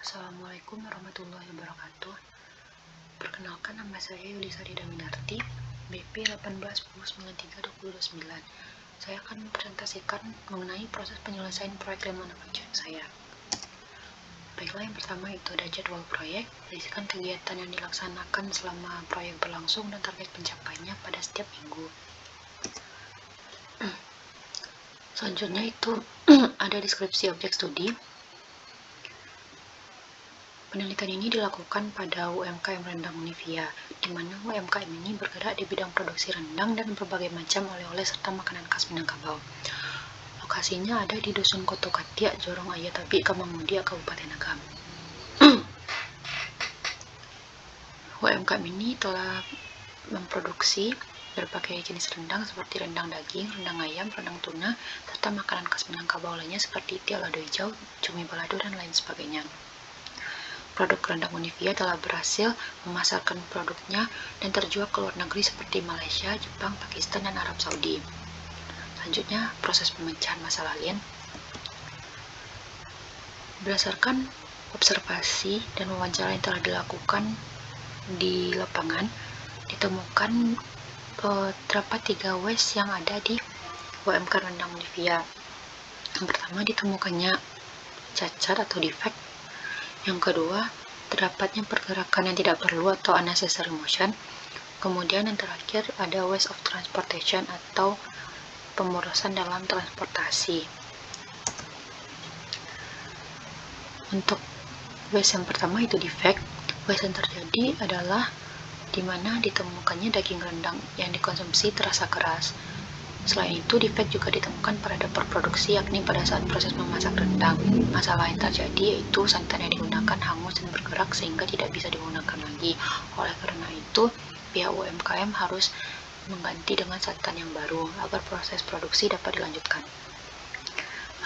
Assalamualaikum warahmatullahi wabarakatuh. Perkenalkan, nama saya Yulisa Rida Minarti, BP 18109329. Saya akan mempresentasikan mengenai proses penyelesaian proyek lean manufacturing saya. Baiklah, yang pertama itu ada jadwal proyek, berisikan kegiatan yang dilaksanakan selama proyek berlangsung dan target pencapaiannya pada setiap minggu. Selanjutnya itu ada deskripsi objek studi. Penelitian ini dilakukan pada UMKM Rendang Univia, di mana UMKM ini bergerak di bidang produksi rendang dan berbagai macam oleh-oleh serta makanan khas Minangkabau. Lokasinya ada di Dusun Koto Katiak, Jorong Ayatabi, Kamangmudia, Kabupaten Agam. UMKM ini telah memproduksi berbagai jenis rendang seperti rendang daging, rendang ayam, rendang tuna, serta makanan khas Minangkabau lainnya seperti tiao lado hijau, cumi balado, dan lain sebagainya. Produk rendang Univia telah berhasil memasarkan produknya dan terjual ke luar negeri seperti Malaysia, Jepang, Pakistan, dan Arab Saudi. Selanjutnya, proses pemecahan masalah lien. Berdasarkan observasi dan wawancara yang telah dilakukan di lapangan, ditemukan terdapat 3 waste yang ada di UMK Rendang Univia. Yang pertama, ditemukannya cacat atau defect. Yang kedua, terdapatnya pergerakan yang tidak perlu atau unnecessary motion. Kemudian yang terakhir ada waste of transportation atau pemborosan dalam transportasi. Untuk waste yang pertama itu defect. Waste yang terjadi adalah di mana ditemukannya daging rendang yang dikonsumsi terasa keras. Selain itu, defect juga ditemukan pada dapur produksi, yakni pada saat proses memasak rendang. Masalah yang terjadi yaitu santan yang digunakan hangus dan bergerak sehingga tidak bisa digunakan lagi. Oleh karena itu, pihak UMKM harus mengganti dengan santan yang baru agar proses produksi dapat dilanjutkan.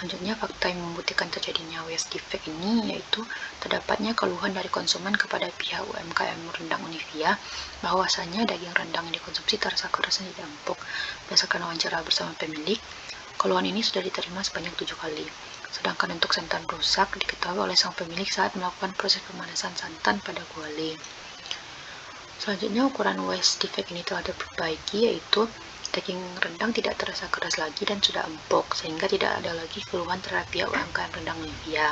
Selanjutnya, fakta yang membuktikan terjadinya waste defect ini yaitu terdapatnya keluhan dari konsumen kepada pihak UMKM Rendang Univia bahwasanya daging rendang yang dikonsumsi terasa keras dan tidak empuk. Berdasarkan wawancara bersama pemilik, keluhan ini sudah diterima sebanyak 7 kali. Sedangkan untuk santan rusak diketahui oleh sang pemilik saat melakukan proses pemanasan santan pada kuali. Selanjutnya, ukuran waste defect ini telah diperbaiki, yaitu daging rendang tidak terasa keras lagi dan sudah empuk, sehingga tidak ada lagi keluhan terhadap pihak UMKM Rendang Univia.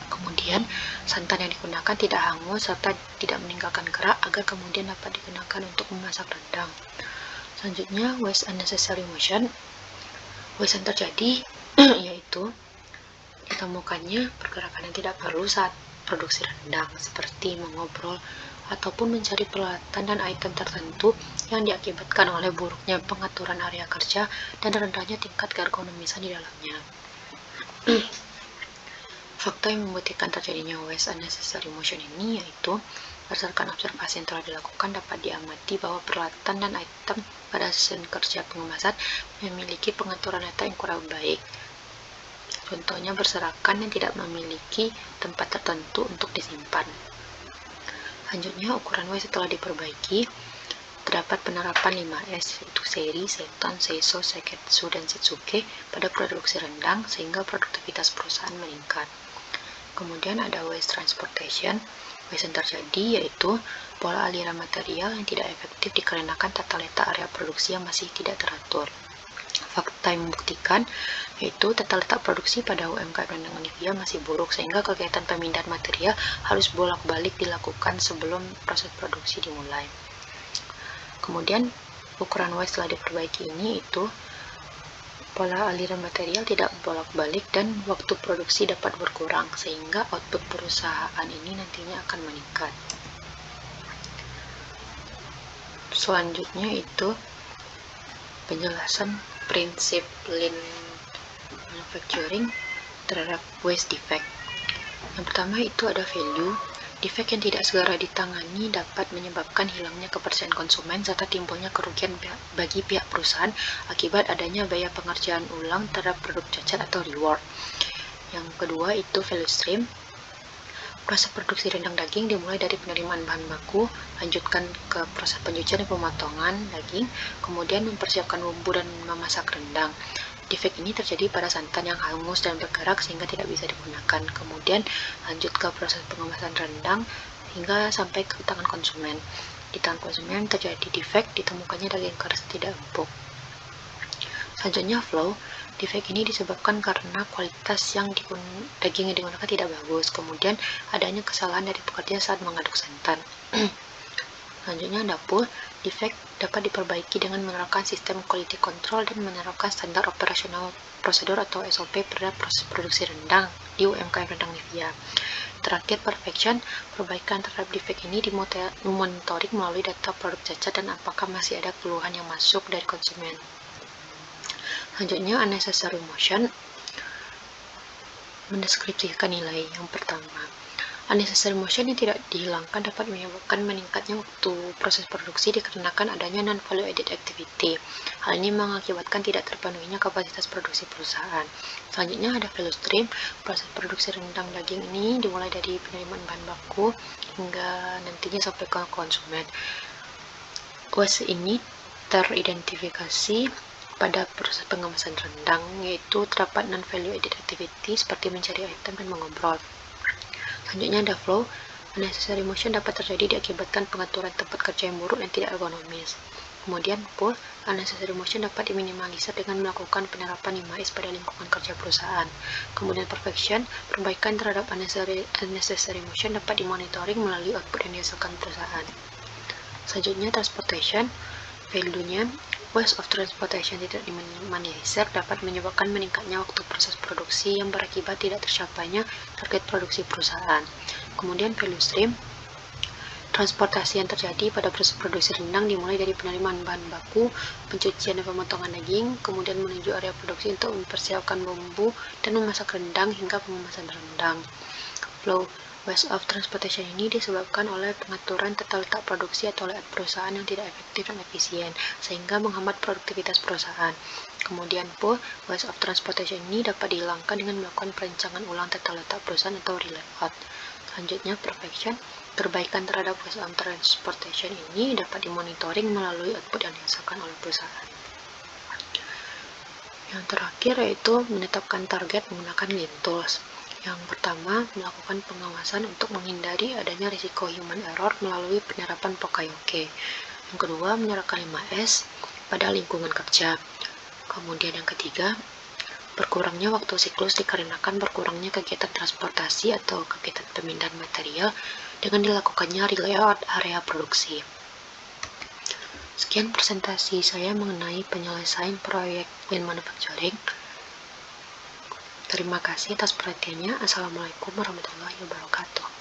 Kemudian, santan yang digunakan tidak hangus serta tidak meninggalkan kerak agar kemudian dapat digunakan untuk memasak rendang. Selanjutnya, waste unnecessary motion. Waste yang terjadi yaitu ditemukannya pergerakan yang tidak perlu saat produksi rendang, seperti mengobrol ataupun mencari peralatan dan item tertentu yang diakibatkan oleh buruknya pengaturan area kerja dan rendahnya tingkat keergonomisan di dalamnya. Fakta yang membuktikan terjadinya waste unnecessary motion ini yaitu berdasarkan observasi yang telah dilakukan dapat diamati bahwa peralatan dan item pada mesin kerja pengemasan memiliki pengaturan data yang kurang baik. Contohnya berserakan yang tidak memiliki tempat tertentu untuk disimpan. Selanjutnya, ukuran waste telah diperbaiki. Terdapat penerapan 5S, yaitu seri, seton, seiso, seketsu, dan setsuke pada produksi rendang sehingga produktivitas perusahaan meningkat. Kemudian ada waste transportation. Waste yang terjadi yaitu pola aliran material yang tidak efektif dikarenakan tata letak area produksi yang masih tidak teratur. Fakta yang membuktikan yaitu tata letak produksi pada UMKM Rendang Univia masih buruk sehingga kegiatan pemindahan material harus bolak-balik dilakukan sebelum proses produksi dimulai. Kemudian ukuran waste telah diperbaiki ini itu pola aliran material tidak bolak-balik dan waktu produksi dapat berkurang sehingga output perusahaan ini nantinya akan meningkat. Selanjutnya itu penjelasan prinsip lean manufacturing terhadap waste defect. Yang pertama itu ada value. Defect yang tidak segera ditangani dapat menyebabkan hilangnya kepercayaan konsumen serta timbulnya kerugian bagi pihak perusahaan akibat adanya biaya pengerjaan ulang terhadap produk cacat atau reward. Yang kedua itu value stream. Proses produksi rendang daging dimulai dari penerimaan bahan baku, lanjutkan ke proses pencucian dan pemotongan daging, kemudian mempersiapkan bumbu dan memasak rendang. Defek ini terjadi pada santan yang hangus dan bergerak sehingga tidak bisa digunakan. Kemudian lanjut ke proses pengemasan rendang hingga sampai ke tangan konsumen. Di tangan konsumen terjadi defek, ditemukannya daging keras tidak empuk. Selanjutnya flow. Defek ini disebabkan karena kualitas daging yang digunakan tidak bagus. Kemudian adanya kesalahan dari pekerja saat mengaduk santan. Selanjutnya ada pull. Defek dapat diperbaiki dengan menerapkan sistem quality control dan menerapkan standar operasional prosedur atau SOP pada proses produksi rendang di UMKM Rendang Nivea. Terakhir, perfection. Perbaikan terhadap defek ini dimonitoring melalui data produk cacat dan apakah masih ada keluhan yang masuk dari konsumen. Selanjutnya, unnecessary motion. Mendeskripsikan nilai. Yang pertama, unnecessary motion yang tidak dihilangkan dapat menyebabkan meningkatnya waktu proses produksi dikarenakan adanya non-value added activity. Hal ini mengakibatkan tidak terpenuhinya kapasitas produksi perusahaan. Selanjutnya ada value stream. Proses produksi rendang daging ini dimulai dari penerimaan bahan baku hingga nantinya sampai ke konsumen. Waste ini teridentifikasi pada proses pengemasan rendang, yaitu terdapat non-value added activity seperti mencari item dan mengobrol. Selanjutnya ada flow. Unnecessary motion dapat terjadi diakibatkan pengaturan tempat kerja yang buruk dan tidak ergonomis. Kemudian pull. Unnecessary motion dapat diminimalisir dengan melakukan penerapan 5S pada lingkungan kerja perusahaan. Kemudian perfection. Perbaikan terhadap unnecessary motion dapat dimonitoring melalui output yang dihasilkan perusahaan. Selanjutnya transportation. Value-nya, waste of transportation tidak diminimalisir dapat menyebabkan meningkatnya waktu proses produksi yang berakibat tidak tercapainya target produksi perusahaan. Kemudian value stream. Transportasi yang terjadi pada proses produksi rendang dimulai dari penerimaan bahan baku, pencucian dan pemotongan daging, kemudian menuju area produksi untuk mempersiapkan bumbu dan memasak rendang hingga pengemasan rendang. Flow. Waste of transportation ini disebabkan oleh pengaturan tata letak produksi atau layout perusahaan yang tidak efektif dan efisien, sehingga menghambat produktivitas perusahaan. Kemudian pull. Waste of transportation ini dapat dihilangkan dengan melakukan perencanaan ulang tata letak perusahaan atau re-layout. Selanjutnya perfection. Perbaikan terhadap waste of transportation ini dapat dimonitoring melalui output yang dihasilkan oleh perusahaan. Yang terakhir yaitu menetapkan target menggunakan Lean Tools. Yang pertama, melakukan pengawasan untuk menghindari adanya risiko human error melalui penerapan Pokayoke. Yang kedua, menyerahkan 5S pada lingkungan kerja. Kemudian yang ketiga, berkurangnya waktu siklus dikarenakan berkurangnya kegiatan transportasi atau kegiatan pemindahan material dengan dilakukannya relayout area produksi. Sekian presentasi saya mengenai penyelesaian proyek Lean Manufacturing. Terima kasih atas perhatiannya. Assalamualaikum warahmatullahi wabarakatuh.